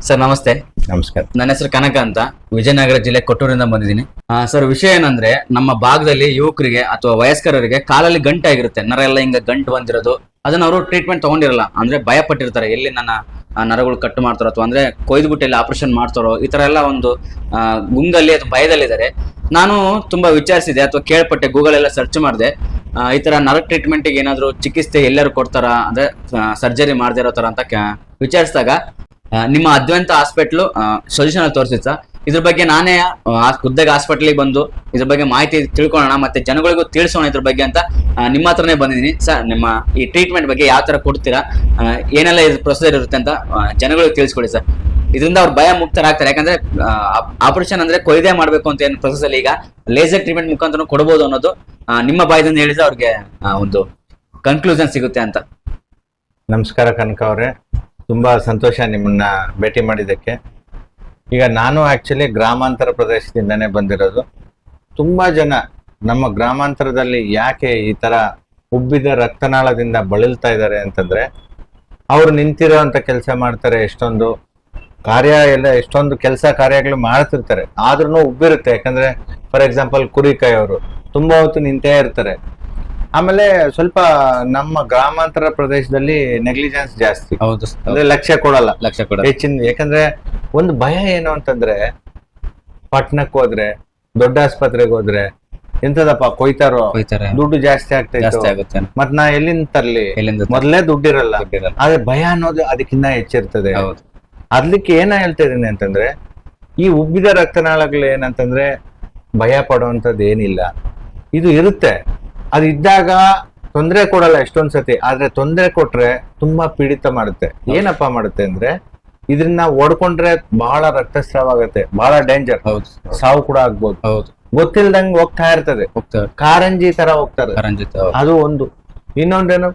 Sir ನಮಸ್ತೆ. ನಮಸ್ಕಾರ. ನನ್ನ ಹೆಸರು ಕನಕ ಅಂತ, ವಿಜಯನಗರ ಜಿಲ್ಲೆ ಕೊಟ್ಟೂರಿಂದ ಬಂದಿದ್ದೀನಿ. ಸರ್, ವಿಷಯ ಏನಂದ್ರೆ ನಮ್ಮ ಭಾಗದಲ್ಲಿ ಯುವಕರಿಗೆ ಅಥವಾ ವಯಸ್ಕರಿಗೆ ಕಾಲಲ್ಲಿ ಗಂಟು ಆಗಿರುತ್ತೆ, ನರ ಎಲ್ಲ ಹಿಂಗ ಗಂಟು ಬಂದಿರೋದು. ಅದನ್ನ ಅವರು ಟ್ರೀಟ್ಮೆಂಟ್ ತಗೊಂಡಿರಲ್ಲ, ಅಂದ್ರೆ ಭಯ ಪಟ್ಟಿರ್ತಾರೆ, ಎಲ್ಲಿ ನನ್ನ ನರಗಳು ಕಟ್ಟು ಮಾಡ್ತಾರೋ ಅಥವಾ ಅಂದ್ರೆ ಕೊಯ್ದುಬಿಟ್ಟು ಎಲ್ಲಿ ಆಪರೇಷನ್ ಮಾಡ್ತಾರೋ, ಈ ತರ ಎಲ್ಲ ಒಂದು ಗುಂಗಲ್ಲಿ ಅಥವಾ ಭಯದಲ್ಲಿದ್ದಾರೆ. ನಾನು ತುಂಬಾ ವಿಚಾರಿಸಿದೆ ಅಥವಾ ಕೇಳ್ಪಟ್ಟೆ, ಗೂಗಲ್ ಎಲ್ಲ ಸರ್ಚ್ ಮಾಡಿದೆ. ಈ ತರ ನರ ಟ್ರೀಟ್ಮೆಂಟ್ಗೆ ಏನಾದ್ರು ಚಿಕಿತ್ಸೆ ಎಲ್ಲರೂ ಕೊಡ್ತಾರ, ಅಂದ್ರೆ ಸರ್ಜರಿ ಮಾಡದೇ ಇರೋ ತರ ಅಂತ ವಿಚಾರಿಸಿದಾಗ ನಿಮ್ಮ ಅದ್ವೈತ ಹಾಸ್ಪಿಟ್ಲು ಸೊಲ್ಯೂಷನ್ ಅಲ್ಲಿ ತೋರಿಸಿತ್ತು ಸರ್. ಇದ್ರ ಬಗ್ಗೆ ನಾನೇ ಖುದ್ದಾಗಿ ಹಾಸ್ಪಿಟ್ಲಿಗೆ ಬಂದು ಇದ್ರ ಬಗ್ಗೆ ಮಾಹಿತಿ ತಿಳ್ಕೊಳ್ಳೋಣ ಮತ್ತೆ ಜನಗಳಿಗೂ ತಿಳಿಸೋಣ ಇದ್ರ ಬಗ್ಗೆ ಅಂತ ನಿಮ್ಮ ಹತ್ರನೇ ಬಂದಿದ್ದೀನಿ ಸರ್. ನಿಮ್ಮ ಈ ಟ್ರೀಟ್ಮೆಂಟ್ ಬಗ್ಗೆ ಯಾವ ತರ ಕೊಡ್ತೀರಾ, ಏನೆಲ್ಲ ಇದು ಪ್ರೊಸೀಜರ್ ಇರುತ್ತೆ ಅಂತ ಜನಗಳಿಗೆ ತಿಳಿಸ್ಕೊಡಿ ಸರ್. ಇದರಿಂದ ಅವ್ರು ಭಯ ಮುಕ್ತರಾಗ್ತಾರೆ. ಯಾಕಂದ್ರೆ ಆಪರೇಷನ್ ಅಂದ್ರೆ ಕೊಯ್ದೇ ಮಾಡ್ಬೇಕು ಅಂತ ಏನು ಪ್ರೊಸೆಸ್ ಅಲ್ಲಿ ಈಗ ಲೇಸರ್ ಟ್ರೀಟ್ಮೆಂಟ್ ಮುಖಾಂತರ ಕೊಡಬಹುದು ಅನ್ನೋದು ನಿಮ್ಮ ಬಾಯದಿಂದ ಹೇಳಿದ್ರೆ ಅವ್ರಿಗೆ ಒಂದು ಕನ್ಕ್ಲೂಷನ್ ಸಿಗುತ್ತೆ ಅಂತ. ನಮಸ್ಕಾರ ಕನಕ ಅವರೇ, ತುಂಬಾ ಸಂತೋಷ ನಿಮ್ಮನ್ನ ಭೇಟಿ ಮಾಡಿದ್ದಕ್ಕೆ. ಈಗ ನಾನು ಆಕ್ಚುಲಿ ಗ್ರಾಮಾಂತರ ಪ್ರದೇಶದಿಂದನೇ ಬಂದಿರೋದು. ತುಂಬಾ ಜನ ನಮ್ಮ ಗ್ರಾಮಾಂತರದಲ್ಲಿ ಯಾಕೆ ಈ ತರ ಉಬ್ಬಿದ ರಕ್ತನಾಳದಿಂದ ಬಳಲ್ತಾ ಇದ್ದಾರೆ ಅಂತಂದ್ರೆ, ಅವ್ರು ನಿಂತಿರೋಂಥ ಕೆಲಸ ಮಾಡ್ತಾರೆ, ಎಷ್ಟೊಂದು ಕಾರ್ಯ ಎಲ್ಲ ಎಷ್ಟೊಂದು ಕೆಲಸ ಕಾರ್ಯಗಳು ಮಾಡ್ತಿರ್ತಾರೆ, ಆದ್ರೂ ಉಬ್ಬಿರುತ್ತೆ. ಯಾಕಂದ್ರೆ ಫಾರ್ ಎಕ್ಸಾಂಪಲ್ ಕುರಿಕಾಯವರು ತುಂಬಾ ಹೊತ್ತು ನಿಂತೇ ಇರ್ತಾರೆ. ಆಮೇಲೆ ಸ್ವಲ್ಪ ನಮ್ಮ ಗ್ರಾಮಾಂತರ ಪ್ರದೇಶದಲ್ಲಿ ನೆಗ್ಲಿಜೆನ್ಸ್ ಜಾಸ್ತಿ, ಹೌದು, ಅಂದ್ರೆ ಲಕ್ಷ್ಯ ಕೊಡಲ್ಲ ಹೆಚ್ಚಿನ. ಯಾಕಂದ್ರೆ ಒಂದು ಭಯ ಏನು ಅಂತಂದ್ರೆ, ಪಟ್ಟಣಕ್ಕೆ ಹೋದ್ರೆ, ದೊಡ್ಡ ಆಸ್ಪತ್ರೆಗೆ ಹೋದ್ರೆ ಎಂತದಪ್ಪ ಕೊಯ್ತಾರೋ, ದುಡ್ಡು ಜಾಸ್ತಿ ಆಗ್ತೈತೆ, ಮತ್ ನಾ ಎಲ್ಲಿಂದ ತರ್ಲಿ, ಮೊದ್ಲೇ ದುಡ್ಡಿರಲ್ಲ. ಆದ್ರೆ ಭಯ ಅನ್ನೋದು ಅದಕ್ಕಿಂತ ಹೆಚ್ಚಿರ್ತದೆ. ಅದಕ್ಕೆ ಏನ ಹೇಳ್ತಾ ಇದೀನಿ ಅಂತಂದ್ರೆ, ಈ ಉಬ್ಬಿದ ರಕ್ತನಾಳಗಳು ಏನಂತಂದ್ರೆ ಭಯ ಪಡುವಂತದ್ದು ಏನಿಲ್ಲ. ಇದು ಇರುತ್ತೆ, ಅದು ಇದ್ದಾಗ ತೊಂದರೆ ಕೊಡಲ್ಲ ಎಷ್ಟೊಂದ್ಸತಿ. ಆದ್ರೆ ತೊಂದರೆ ಕೊಟ್ರೆ ತುಂಬಾ ಪೀಡಿತ ಮಾಡುತ್ತೆ. ಏನಪ್ಪಾ ಮಾಡುತ್ತೆ ಅಂದ್ರೆ, ಇದನ್ನ ಓಡ್ಕೊಂಡ್ರೆ ಬಹಳ ರಕ್ತಸ್ರಾವ ಆಗುತ್ತೆ, ಬಹಳ ಡೇಂಜರ್, ಸಾವು ಕೂಡ ಆಗ್ಬೋದು. ಗೊತ್ತಿಲ್ದಂಗ್ ಹೋಗ್ತಾ ಇರ್ತದೆ, ಕಾರಂಜಿ ತರ ಹೋಗ್ತಾರೆ, ಅದು ಒಂದು. ಇನ್ನೊಂದೇನು,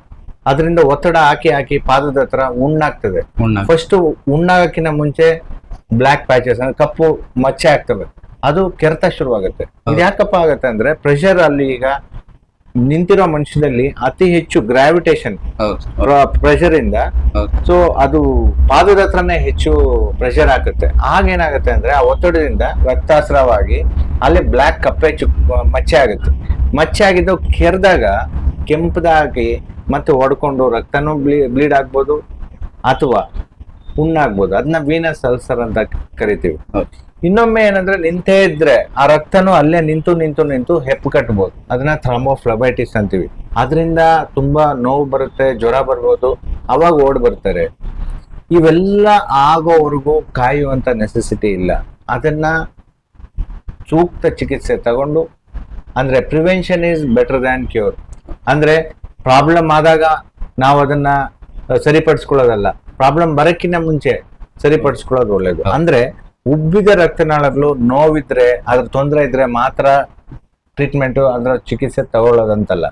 ಅದರಿಂದ ಒತ್ತಡ ಹಾಕಿ ಹಾಕಿ ಪಾದದ ಹತ್ರ ಹುಣ್ಣಾಗ್ತದೆ. ಫಸ್ಟ್ ಹುಣ್ಣಾಗಕ್ಕಿಂತ ಮುಂಚೆ ಬ್ಲಾಕ್ ಪ್ಯಾಚಸ್ ಅಂದ್ರೆ ಕಪ್ಪು ಮಚ್ಚೆ ಆಗ್ತವೆ, ಅದು ಕೆರೆತ ಶುರುವಾಗುತ್ತೆ. ಇದು ಯಾಕಪ್ಪ ಆಗತ್ತೆ ಅಂದ್ರೆ, ಪ್ರೆಷರ್ ಅಲ್ಲಿ ಈಗ ನಿಂತಿರೋ ಮನುಷ್ಯನಲ್ಲಿ ಅತಿ ಹೆಚ್ಚು ಗ್ರಾವಿಟೇಷನ್ ಪ್ರೆಷರ್ ಇಂದ, ಸೊ ಅದು ಪಾದದ ಹತ್ರನೇ ಹೆಚ್ಚು ಪ್ರೆಷರ್ ಆಗುತ್ತೆ. ಆಗೇನಾಗುತ್ತೆ ಅಂದ್ರೆ, ಆ ಒತ್ತಡದಿಂದ ರಕ್ತಸ್ರಾವಾಗಿ ಅಲ್ಲಿ ಬ್ಲಾಕ್ ಕಪ್ಪೆ ಮಚ್ಚೆ ಆಗುತ್ತೆ. ಮಚ್ಚೆ ಆಗಿದ್ದು ಕೆರೆದಾಗ ಕೆಂಪದಾಗಿ ಮತ್ತೆ ಹೊಡ್ಕೊಂಡು ರಕ್ತನೂ ಬ್ಲೀಡ್ ಆಗ್ಬೋದು ಅಥವಾ ಹುಣ್ಣಾಗ್ಬೋದು. ಅದನ್ನ ವೀನಸ್ ಅಲ್ಸರ್ ಅಂತ ಕರಿತೀವಿ. ಇನ್ನೊಮ್ಮೆ ಏನಂದ್ರೆ, ನಿಂತೇ ಇದ್ರೆ ಆ ರಕ್ತನೂ ಅಲ್ಲೇ ನಿಂತು ನಿಂತು ನಿಂತು ಹೆಪ್ಪು ಕಟ್ಬೋದು. ಅದನ್ನ ಥ್ರಾಂಬೋಫ್ಲಬೈಟಿಸ್ ಅಂತೀವಿ. ಅದರಿಂದ ತುಂಬಾ ನೋವು ಬರುತ್ತೆ, ಜ್ವರ ಬರ್ಬೋದು, ಅವಾಗ ಓಡ್ ಬರ್ತಾರೆ. ಇವೆಲ್ಲ ಆಗೋವರೆಗೂ ಕಾಯುವಂತ ನೆಸೆಸಿಟಿ ಇಲ್ಲ. ಅದನ್ನ ಸೂಕ್ತ ಚಿಕಿತ್ಸೆ ತಗೊಂಡು, ಅಂದ್ರೆ prevention is better than cure. ಅಂದ್ರೆ ಪ್ರಾಬ್ಲಮ್ ಆದಾಗ ನಾವು ಅದನ್ನ ಸರಿಪಡಿಸ್ಕೊಳ್ಳೋದಲ್ಲ, ಪ್ರಾಬ್ಲಮ್ ಬರಕ್ಕಿಂತ ಮುಂಚೆ ಸರಿಪಡಿಸ್ಕೊಳ್ಳೋದು ಒಳ್ಳೇದು. ಅಂದ್ರೆ ಉಬ್ಬಿದ ರಕ್ತನಾಳಗಳು ನೋವಿದ್ರೆ, ಅದ್ರ ತೊಂದರೆ ಇದ್ರೆ ಮಾತ್ರ ಟ್ರೀಟ್ಮೆಂಟ್, ಅದರ ಚಿಕಿತ್ಸೆ ತಗೊಳ್ಳೋದಂತಲ್ಲ.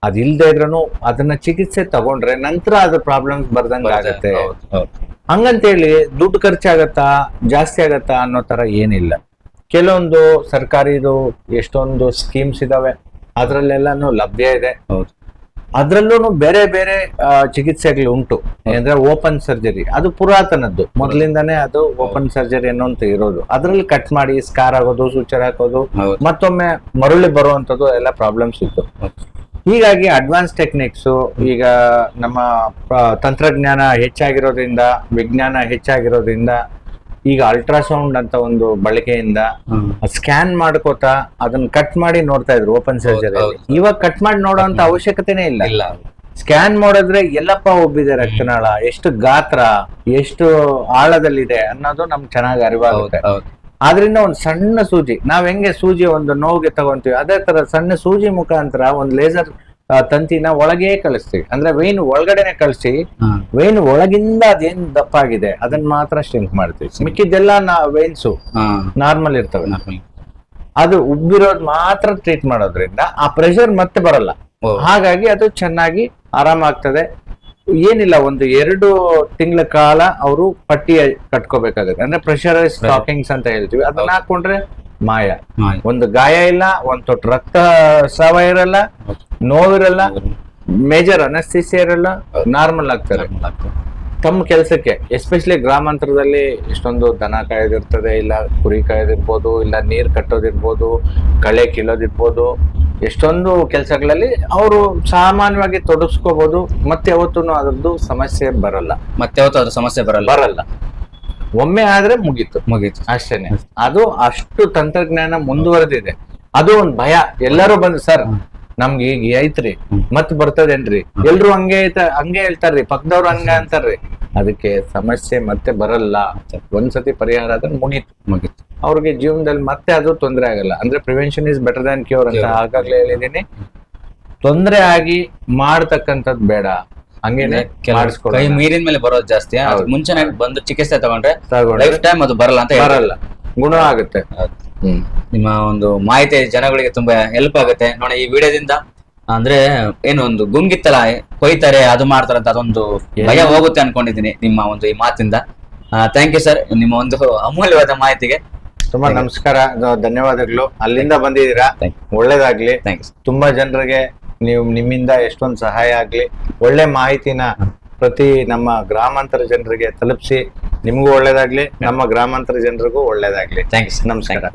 ಅದಿಲ್ದೇ ಇದ್ರೂ ಅದನ್ನ ಚಿಕಿತ್ಸೆ ತಗೊಂಡ್ರೆ ನಂತರ ಅದ್ರ ಪ್ರಾಬ್ಲಮ್ಸ್ ಬರ್ದಂಗ ಆಗತ್ತೆ. ಹಂಗಂತೇಳಿ ದುಡ್ಡು ಖರ್ಚಾಗತ್ತಾ, ಜಾಸ್ತಿ ಆಗತ್ತಾ ಅನ್ನೋ ತರ ಏನಿಲ್ಲ. ಕೆಲವೊಂದು ಸರ್ಕಾರಿದು ಎಷ್ಟೊಂದು ಸ್ಕೀಮ್ಸ್ ಇದಾವೆ, ಅದ್ರಲ್ಲೆಲ್ಲಾನು ಲಭ್ಯ ಇದೆ. ಅದ್ರಲ್ಲೂ ಬೇರೆ ಬೇರೆ ಚಿಕಿತ್ಸೆಗಳು ಉಂಟು. ಅಂದ್ರೆ ಓಪನ್ ಸರ್ಜರಿ, ಅದು ಪುರಾತನದ್ದು, ಮೊದಲಿಂದಾನೇ ಅದು ಓಪನ್ ಸರ್ಜರಿ ಅನ್ನೋಂತ ಇರೋದು. ಅದ್ರಲ್ಲಿ ಕಟ್ ಮಾಡಿ ಸ್ಕಾರ್ ಆಗೋದು, ಸೂಚರ್ ಹಾಕೋದು, ಮತ್ತೊಮ್ಮೆ ಮರಳಿ ಬರುವಂತದ್ದು ಎಲ್ಲ ಪ್ರಾಬ್ಲಮ್ಸ್ ಇತ್ತು. ಹೀಗಾಗಿ ಅಡ್ವಾನ್ಸ್ ಟೆಕ್ನಿಕ್ಸ್, ಈಗ ನಮ್ಮ ತಂತ್ರಜ್ಞಾನ ಹೆಚ್ಚಾಗಿರೋದ್ರಿಂದ, ವಿಜ್ಞಾನ ಹೆಚ್ಚಾಗಿರೋದ್ರಿಂದ, ಈಗ ಅಲ್ಟ್ರಾಸೌಂಡ್ ಅಂತ ಒಂದು ಬಳಕೆಯಿಂದ ಸ್ಕ್ಯಾನ್ ಮಾಡ್ಕೋತಾ ಅದನ್ನ ಕಟ್ ಮಾಡಿ ನೋಡ್ತಾ ಇದ್ರು ಓಪನ್ ಸರ್ಜರಿ. ಇವಾಗ ಕಟ್ ಮಾಡಿ ನೋಡೋಂತ ಅವಶ್ಯಕತೆನೇ ಇಲ್ಲ. ಸ್ಕ್ಯಾನ್ ಮಾಡಿದ್ರೆ ಎಲ್ಲಪ್ಪ ಉಬ್ಬಿದೆ ರಕ್ತನಾಳ, ಎಷ್ಟು ಗಾತ್ರ, ಎಷ್ಟು ಆಳದಲ್ಲಿದೆ ಅನ್ನೋದು ನಮ್ಗೆ ಚೆನ್ನಾಗಿ ಅರಿವಾಗುತ್ತೆ. ಆದ್ರಿಂದ ಒಂದು ಸಣ್ಣ ಸೂಜಿ, ನಾವ್ ಹೆಂಗೆ ಸೂಜಿ ಒಂದು ನೋವಿಗೆ ತಗೊಂತೀವಿ, ಅದೇ ತರ ಸಣ್ಣ ಸೂಜಿ ಮುಖಾಂತರ ಒಂದು ಲೇಸರ್ ತಂತಿನ ಒಳಗೆ ಕಳಿಸ್ತೀವಿ. ಅಂದ್ರೆ ವೈನ್ ಒಳಗಡೆನೆ ಕಳಿಸಿ, ವೈನ್ ಒಳಗಿಂದ ಅದೇನ್ ದಪ್ಪ ಆಗಿದೆ ಅದನ್ನ ಮಾತ್ರ ಸ್ಟ್ರಿಂಕ್ ಮಾಡ್ತೀವಿ. ಮಿಕ್ಕಿದ್ದೆಲ್ಲ ವೈನ್ಸು ನಾರ್ಮಲ್ ಇರ್ತವೆ. ಅದು ಉಬ್ಬಿರೋದ್ ಮಾತ್ರ ಟ್ರೀಟ್ ಮಾಡೋದ್ರಿಂದ ಆ ಪ್ರೆಷರ್ ಮತ್ತೆ ಬರಲ್ಲ. ಹಾಗಾಗಿ ಅದು ಚೆನ್ನಾಗಿ ಆರಾಮಾಗ್ತದೆ. ಏನಿಲ್ಲ, ಒಂದು 2 ತಿಂಗಳ ಕಾಲ ಅವರು ಪಟ್ಟಿ ಕಟ್ಕೋಬೇಕಾಗುತ್ತೆ. ಅಂದ್ರೆ ಪ್ರೆಷರೈಸ್ ಸ್ಟಾಕಿಂಗ್ಸ್ ಅಂತ ಹೇಳ್ತೀವಿ. ಅದನ್ನ ಹಾಕೊಂಡ್ರೆ ಮಾಯ. ಒಂದು ಗಾಯ ಇಲ್ಲ, ಒಂದ್ ತೊಟ್ಟು ರಕ್ತ ಸ್ರಾವ ಇರಲ್ಲ, ನೋವಿರಲ್ಲ, ಮೇಜರ್ ಅನಸ್ಥಿಸಿಯಾ ಇರಲ್ಲ, ನಾರ್ಮಲ್ ಆಗ್ತಾರೆ. ತಮ್ಮ ಕೆಲಸಕ್ಕೆ ಎಸ್ಪೆಷಲಿ ಗ್ರಾಮಾಂತರದಲ್ಲಿ ಎಷ್ಟೊಂದು ದನ ಕಾಯೋದಿರ್ತದೆ, ಇಲ್ಲ ಕುರಿ ಕಾಯೋದಿರ್ಬೋದು, ಇಲ್ಲ ನೀರ್ ಕಟ್ಟೋದಿರ್ಬೋದು, ಕಳೆ ಕೀಳೋದಿರ್ಬೋದು, ಎಷ್ಟೊಂದು ಕೆಲಸಗಳಲ್ಲಿ ಅವರು ಸಾಮಾನ್ಯವಾಗಿ ತೊಡಗಿಸ್ಕೋಬಹುದು. ಮತ್ತೆ ಯಾವತ್ತೂ ಅದ್ರದ್ದು ಸಮಸ್ಯೆ ಬರಲ್ಲ. ಮತ್ತೆ ಯಾವತ್ತೂ ಅದು ಸಮಸ್ಯೆ ಬರಲ್ಲ. ಒಮ್ಮೆ ಆದ್ರೆ ಮುಗೀತು ಅಷ್ಟೇನೆ. ಅದು ಅಷ್ಟು ತಂತ್ರಜ್ಞಾನ ಮುಂದುವರೆದಿದೆ. ಅದು ಒಂದ್ ಭಯ. ಎಲ್ಲರೂ ಬಂದು ಸರ್ ನಮ್ಗೆ ಈಗ ಐತ್ರಿ ಮತ್ ಬರ್ತದೇನ್ರಿ, ಎಲ್ರು ಹಂಗೆ ಹೇಳ್ತಾರ್ರಿ, ಪಕ್ಕದವ್ರು ಹಂಗ ಅಂತಾರ್ರಿ. ಅದಕ್ಕೆ ಸಮಸ್ಯೆ ಮತ್ತೆ ಬರಲ್ಲ. ಒಂದ್ಸತಿ ಪರಿಹಾರ ಆದ್ರೆ ಮುಗೀತು. ಅವ್ರಿಗೆ ಜೀವನದಲ್ಲಿ ಮತ್ತೆ ಅದು ತೊಂದರೆ ಆಗಲ್ಲ. ಅಂದ್ರೆ prevention is better than cure ಅಂತ ಆಗಾಗ್ಲೇ ಹೇಳಿದೀನಿ. ತೊಂದರೆ ಆಗಿ ಮಾಡ್ತಕ್ಕಂಥದ್ದು ಬೇಡ. ಹಂಗೇನೆ ಕೈ ಮೀರಿನ ಮೇಲೆ ಬರೋದು ಜಾಸ್ತಿ. ಮುಂಚೆನೆ ಬಂದು ಚಿಕಿತ್ಸೆ ತಗೊಂಡ್ರೆ ಲೈಫ್ ಟೈಮ್ ಅದು ಬರಲ್ಲ ಅಂತ ಬರಲ್ಲ, ಗುಣ ಆಗುತ್ತೆ. ನಿಮ್ಮ ಒಂದು ಮಾಹಿತಿ ಜನಗಳಿಗೆ ತುಂಬಾ ಹೆಲ್ಪ್ ಆಗುತ್ತೆ ನೋಡಿ ಈ ವಿಡಿಯೋದಿಂದ. ಅಂದ್ರೆ ಏನು ಒಂದು ಗುಂಗಿತ್ತಲ್ಲ, ಕೊಯ್ತಾರೆ ಅದು ಮಾಡ್ತಾರೆ ಅಂತ ಅದೊಂದು ಭಯ ಹೋಗುತ್ತೆ ಅನ್ಕೊಂಡಿದೀನಿ ನಿಮ್ಮ ಒಂದು ಈ ಮಾತಿಂದ. ಥ್ಯಾಂಕ್ ಯು ಸರ್, ನಿಮ್ಮ ಒಂದು ಅಮೂಲ್ಯವಾದ ಮಾಹಿತಿಗೆ ತುಂಬಾ ನಮಸ್ಕಾರ, ಧನ್ಯವಾದಗಳು. ಅಲ್ಲಿಂದ ಬಂದಿದ್ದೀರಾ, ಒಳ್ಳೇದಾಗ್ಲಿ. ತುಂಬಾ ಜನರಿಗೆ ನಿಮ್ಮಿಂದ ಎಷ್ಟೊಂದು ಸಹಾಯ ಆಗ್ಲಿ. ಒಳ್ಳೆ ಮಾಹಿತಿನ ಪ್ರತಿ ನಮ್ಮ ಗ್ರಾಮಾಂತರ ಜನರಿಗೆ ತಲುಪಿಸಿ. ನಿಮಗೂ ಒಳ್ಳೇದಾಗ್ಲಿ, ನಮ್ಮ ಗ್ರಾಮಾಂತರ ಜನರಿಗೂ ಒಳ್ಳೇದಾಗ್ಲಿ. ಥ್ಯಾಂಕ್ಸ್, ನಮಸ್ಕಾರ.